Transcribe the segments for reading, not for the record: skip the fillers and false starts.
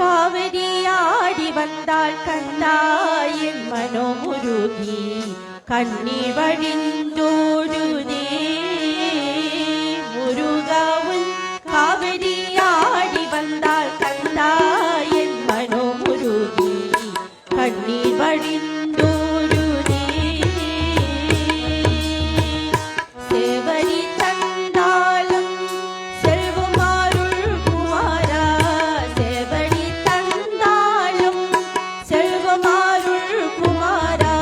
காவிரியாடி வந்தாள் கந்தாயின் மனோமுருகி கண்ணீர் வழிந்தோடுதே முருகாவும் காவிரியாடி வந்தாள் கந்தாயின் மனோமுருகி கண்ணீர் வழிந்தோடுதே சேவரி தந்தாலும் செல்வமாருள் குமாரா சேவரி தந்தாலும் செல்வமாருள் குமாரா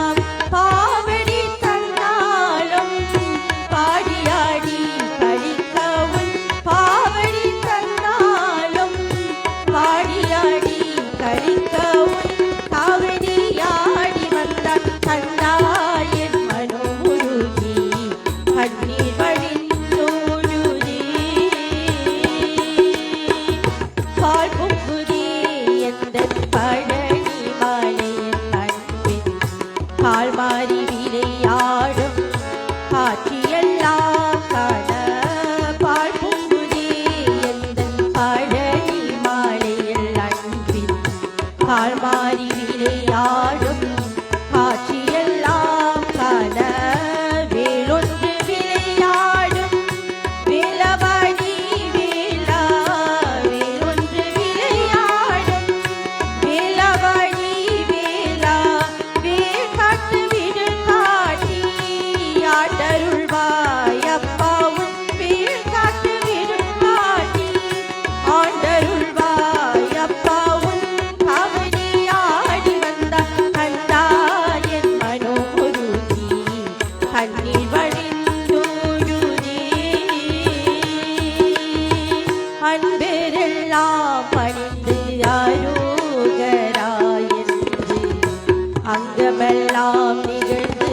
பாவடி தந்தாலும் பாடியாடி கழிக்கவும் பாவடி தந்தாலும் பாடியாடி கழிக்கவும் காவிரியாடி வந்தாள் கந்தாயின் மனோமுருகி கண்ணீர் வழிந்தோடுதே பால் பொங்குதே எந்தன் பழனி மலையின் அன்பின் கால் மாறி விளையாடும் காட்சியெல்லாம் காண பால் பொங்குதே எந்தன் பழனி மலையில் அன்பின் கால் மாறி விளையாடும் காட்சியெல்லாம் காண வேலொன்று விளையாடும் வேலவாடி வேலா வேலொன்று விளையாடும் வேலவாடி வேலா வேல் காட்டு விடு காட்டி ஆண்டருள்வாய் அப்பாவும் வேல் காட்டு விடு காட்டி ஆண்டருள்வாய் அப்பாவும் காவிரியாடி வந்தாள் கந்தாயின் மனோமுருகி கண்ணீர் வழிந்தோடுதே அன்பரெல்லாம் பணிந்து அரோகராயென்று அங்கமெல்லாம் நிகழ்ந்து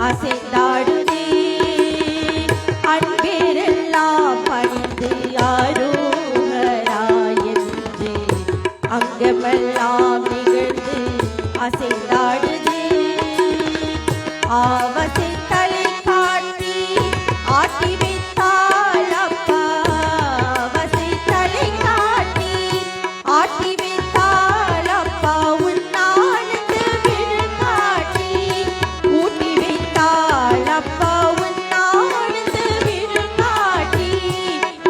அசைந்தாடுதே அன்பரெல்லாம் பணிந்து அரோகராயென்று அங்கமெல்லாம் நிகழ்ந்து அசைந்தாடுதே ஆவசை தலை காட்டி ஆட்டி வைத்தாள் அப்பா ஆவசை தலை காட்டி ஆட்டி வைத்தாள் அப்பா உன்னானந்த விழு காட்டி ஊட்டி வைத்தாள் அப்பா உன்னானந்த விழு காட்டி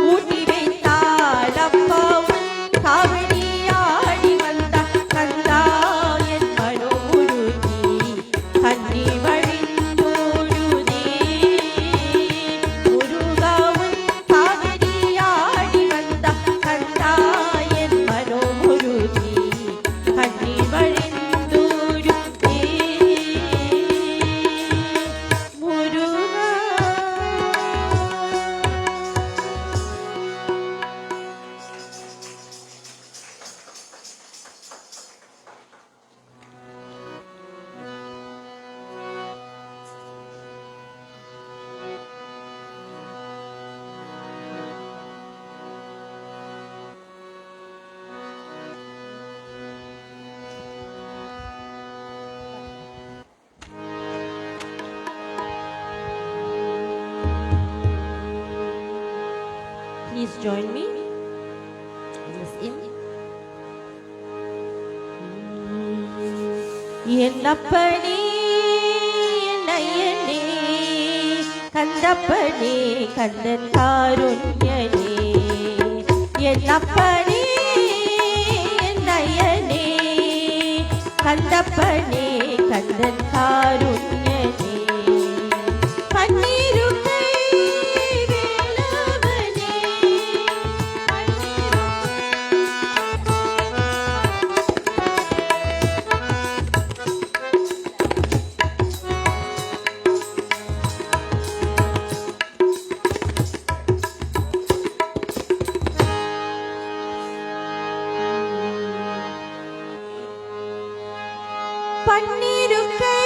ஊட்டி வைத்தாள் அப்பா உன் காவிரியாடி வந்தாள் கந்தாயின் மனோமுருகி கண்ணீர் வழிந்தோடுதே முருகாவும் காவிரியாடி வந்தாள் கந்தாயின் மனோமுருகி கண்ணீர் வழிந்தோடுதே முருகா Please join me in this hymn. என்னப்பனே நயனே கந்தப்பனே Kandan காருண்யனே என்னப்பனே நயனே கந்தப்பனே Kandan காருண்யனே பன்னீருக்கை வேலவனே பன்னீருக்கை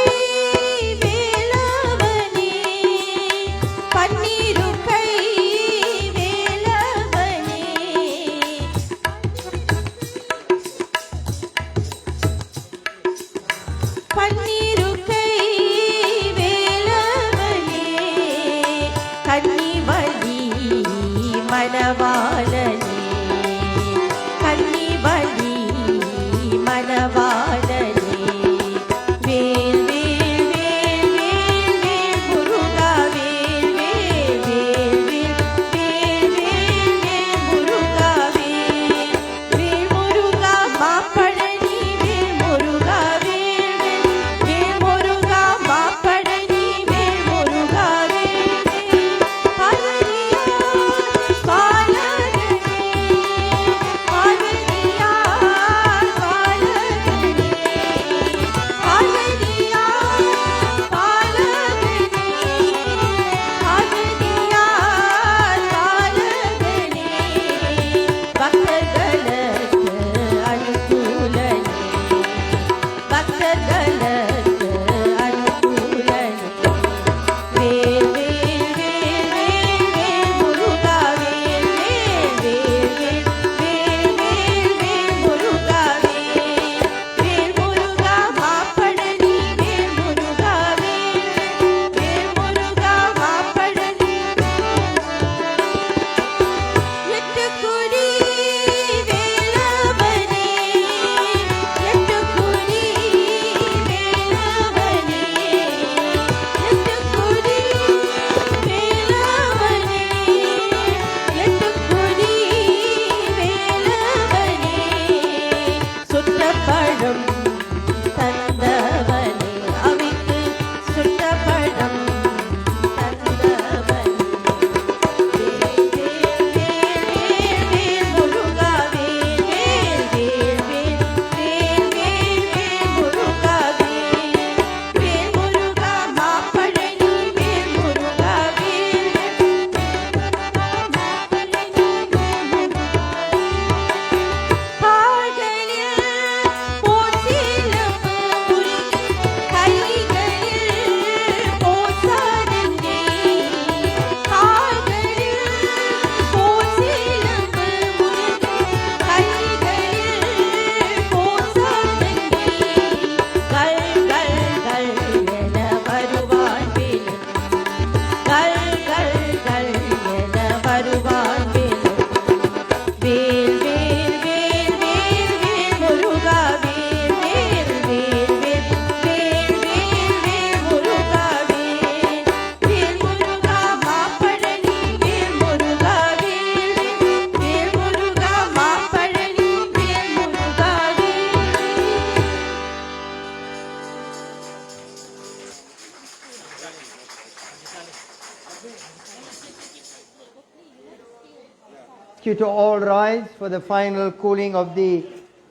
you to all rise for the final cooling of the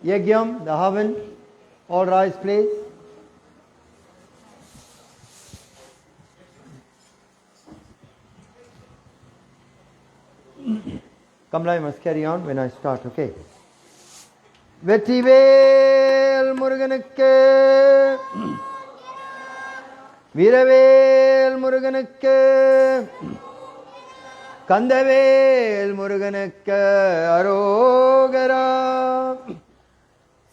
Yagyam, the Havan. All rise, please. Kamla, you must carry on when I start, okay? Vetrivel முருகனுக்கு, வீரவேல் முருகனுக்கு, கந்தவேல் முருகனுக்கு அரோகரா.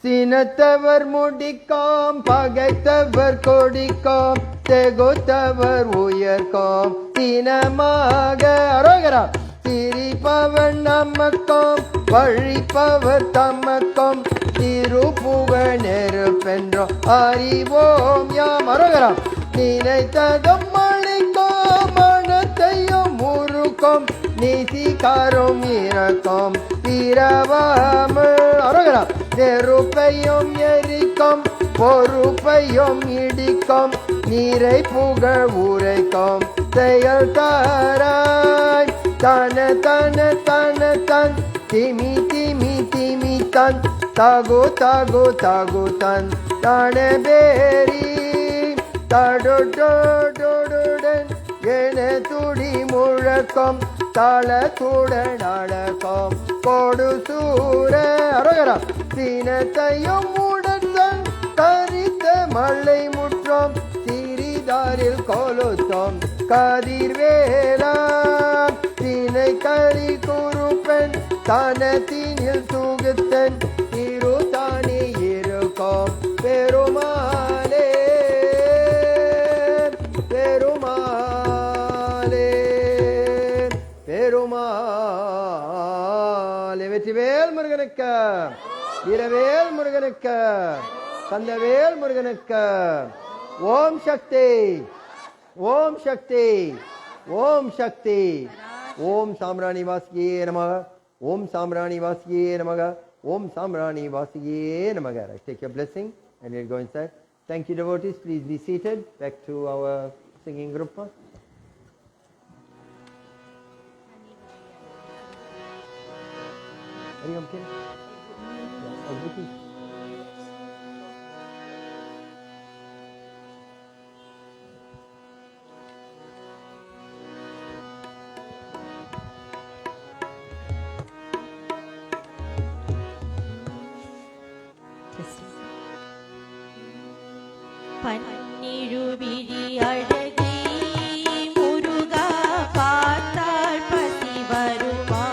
சினத்தவர் முடிக்காம், பகைத்தவர் கொடிக்காம், தெகுத்தவர் உயர்காம், சினமாக அரோகரா. சிரிப்பவர் நமக்கும், வழிப்பவர் தமக்கும், திருப்புகழ் நெருப்பென்றோம் அறிவோம் யாம் அரோகரா. நினைத்ததும் மணிக்கும், மனத்தையும் முறுக்கும், நீசிகாரும் இறக்கும் பிறவாமல் அரோகரா. நெருப்பையும் எரிக்கும், பொறுப்பையும் இடிக்கும், நீரை புகழ் உரைக்கும் செயல் தாராய். தன தன தன தன், திமி திமி திமி தன், தகு தகு தகு தன், தன பேரி தடுடன் என துடி முழக்கம், தளத்துடன் அழக்கம் கொடு சூர அரோகரா. சீனத்தையும் உடன் கரித்த மலை முற்றம், சிறிதாரில் கொலுத்தம் கதிர்வேலா. தினை கரி குறுப்பெண், தனத்தினில் சுகுத்தன், திருத்தானே இருக்கும் பெருமாளே பெருமாளே பெருமாளே. வெற்றிவேல் முருகனுக்கு, வீரவேல் முருகனுக்கு, கந்தவேல் முருகனுக்கு. ஓம் சக்தி, ஓம் சக்தி, ஓம் சக்தி. ஓம் சாம்ராணி வாசியே நமக, ஓம் சாம்ராணி வாசியே நமக, ஓம் சாம்ராணி வாசியே நமக. Take your blessing and we'll go inside. Thank you, devotees. Please be seated. Back to our singing group. Are you okay? Yeah, okay. பன்னிருவிழி அழகே முருகா, பார்த்தால் பசி வருமா,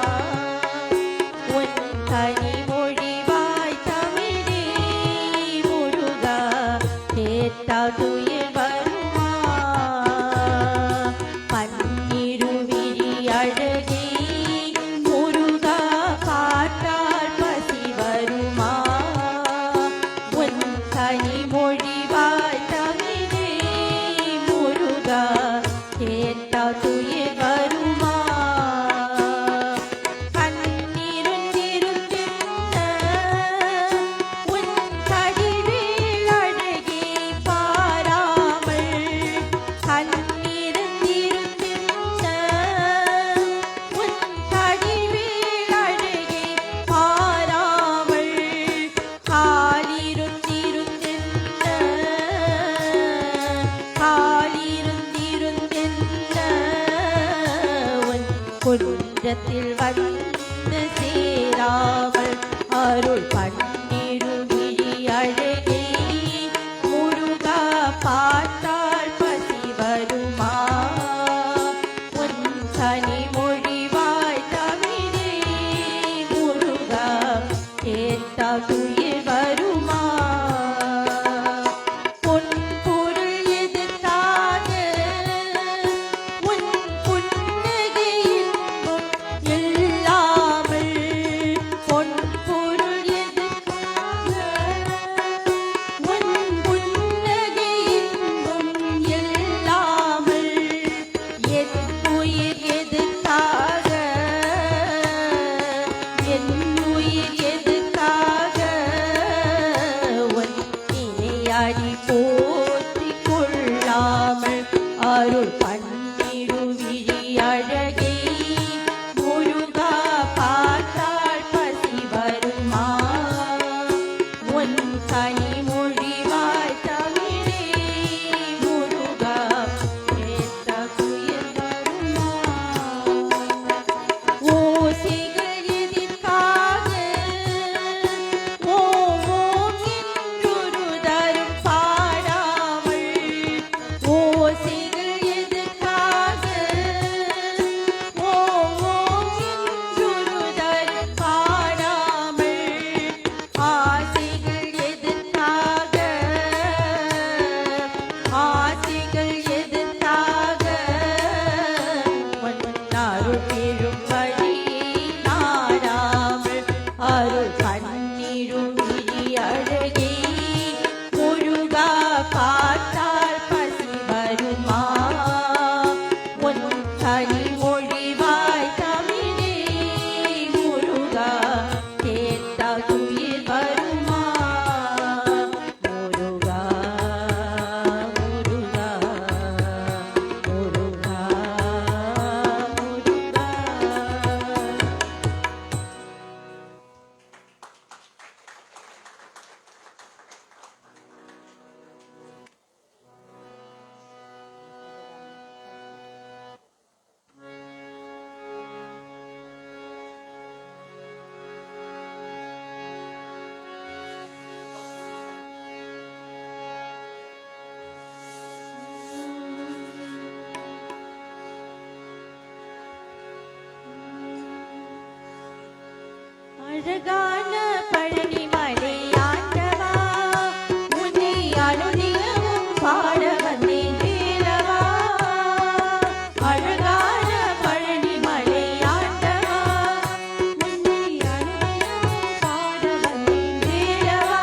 உன் கனிமொழிவாய் தமிழே முருகா, கேட்டால் துயில் வருமா. பன்னிருவிழி அழகே முருகா, பார்த்தால் பசி வருமா, உன் கனிமொழிவாய் கேட்டா துயில் வருமா. கண்ணிருந்திருந்த உன் கடிவேல் அழகே பாராமல், கண்ணிருந்திருந்த உன் கடிவேல் அழகே பாராமல், காலிருந்திருந்த குன்றத்தில் வந்து சேராமல், அருள் பன்னிருவிழி அழகே முருகா, பார்த்தால் பசி வருமா, உன் கனிமொழிவாய் தமிழே முருகா, கேட்டால் துயில் வருமா. அடி போற்றிக் கொள்ளாமல், அருள் பன்னிருவிழி அழகே முருகா, பார்த்தால் அழகான பழனி மலை ஆண்டவா உன்னை அனுதினமும் பாட வந்தேன் வேலவா. அழகான பழனி மலை ஆண்டவா உன்னை அனுதினமும் பாட வந்தேன் வேலவா.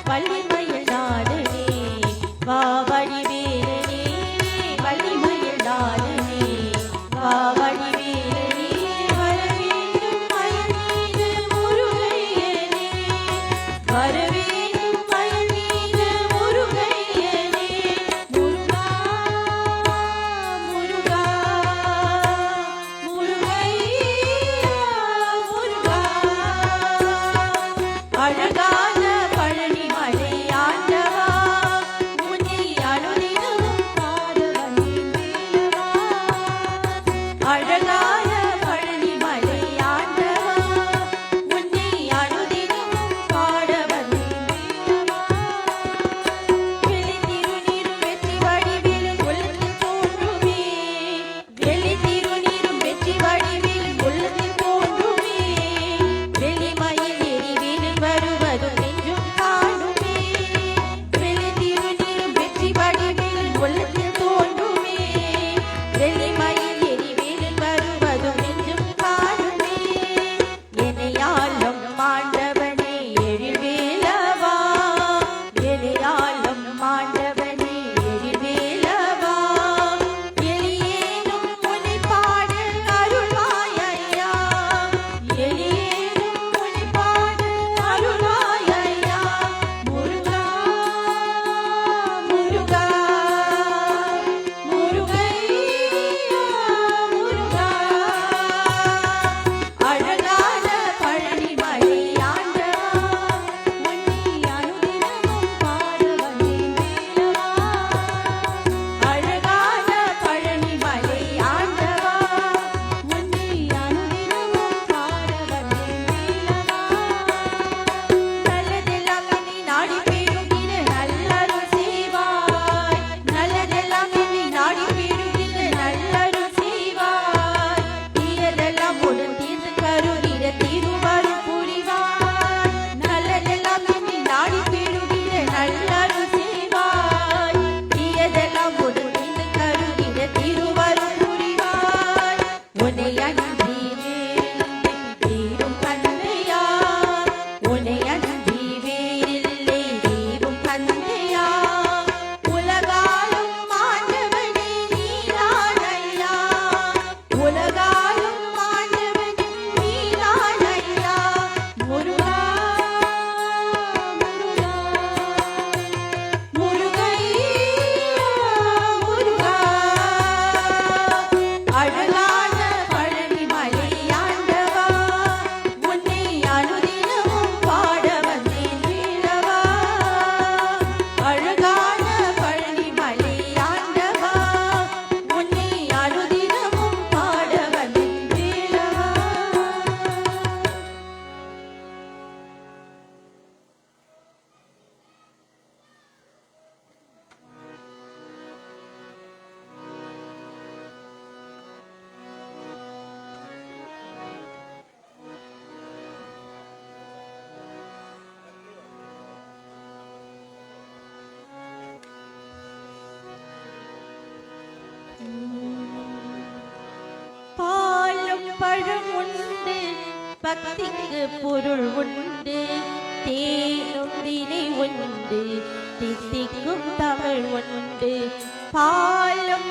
வள்ளிமயில் நாடனே வா வடிவேலனே, வள்ளிமயில் நாடனே வா வடிவேலனே, வரவேண்டும் மயில் மீது முருகையனே, வரவேண்டும் மயில் மீது முருகையனே. முருகா முருகா முருகையா முருகா. அழகான பழனி மலை ஆண்டவா உன்னை அனுதினமும் பாட வந்தேன் வேலவா. அழகான பழனி மலை ஆண்டவா உன்னை அனுதினமும் பாட வந்தேன் வேலவா. வெள்ளி திருநீரும் வெற்றி வடிவேலும் உள்ளத்தில் தோன்றுமே, வெள்ளி திருநீரும் வெற்றி வடிவேலும் உள்ளத்தில் தோன்றுமே, வெள்ளிமயில் எரிவேலில் வருவதும் நெஞ்சும் காணுமே, வெள்ளி திருநீரும் வெற்றி வடிவேலும் உள்ளத்தில் தோன்றுமே, வெள்ளிமயில் எரிவேலில் வருவதும் நெஞ்சும் காணுமே. என்னையாளும் ஆண்டவனே எழில்வேலவா, என்னையாளும் ஆண்டவனே எழில்வேலவா, எளியேனும் உன்னை பாட அருள்வாயையா, எளியேனும் உன்னை பாட அருள்வாயையா. முருகா முருகா முருகையா முருகா. அழகான பழனி மலை ஆண்டவா உன்னை அனுதினமும் பாட வந்தேன் வேலவா. அழகான பழனி மலை ஆண்டவா உன்னை அனுதினமும் பாட வந்தேன் வேலவா. நல்லதெல்லாம் என்னை நாடி பெருகிட நல்லருள் செய்வாய், நல்லதெல்லாம் என்னை நாடி பெருகிட நல்லருள் செய்வாய், தீயதெல்லாம் உடன் தீர்ந்து கருகிட திருவருள் புரிவாய். நல்லதெல்லாம் என்னை நாடி பெருகிட நல்லருள் செய்வாய், தீயதெல்லாம் உடன் தீர்ந்து கருகிட திருவருள் புரிவாய். உன்னை அன்றி வேறில்லை தீரும் கண்ணையா, உன்னை அன்றி வேறில்லை தீரும் கண்ணையா, உலகாலும் ஆண்டவனே நீதானையா, உலகாலும் ஆண்டவனே நீதானையா. முருகா முருகா முருகையா முருகா. அழகான பழனி மலை ஆண்டவா உன்னை அனுதினமும் பாட வந்தேன் வேலவா. அழகான பழனி மலை ஆண்டவா உன்னை அனுதினமும் பாட வந்தேன் வேலவா. பாலும் பழம் உண்டு பக்திக்கு பொருள் உண்டு, தேனும் தினை உண்டு தித்திக்கும் தமிழ் உண்டு. பாலும்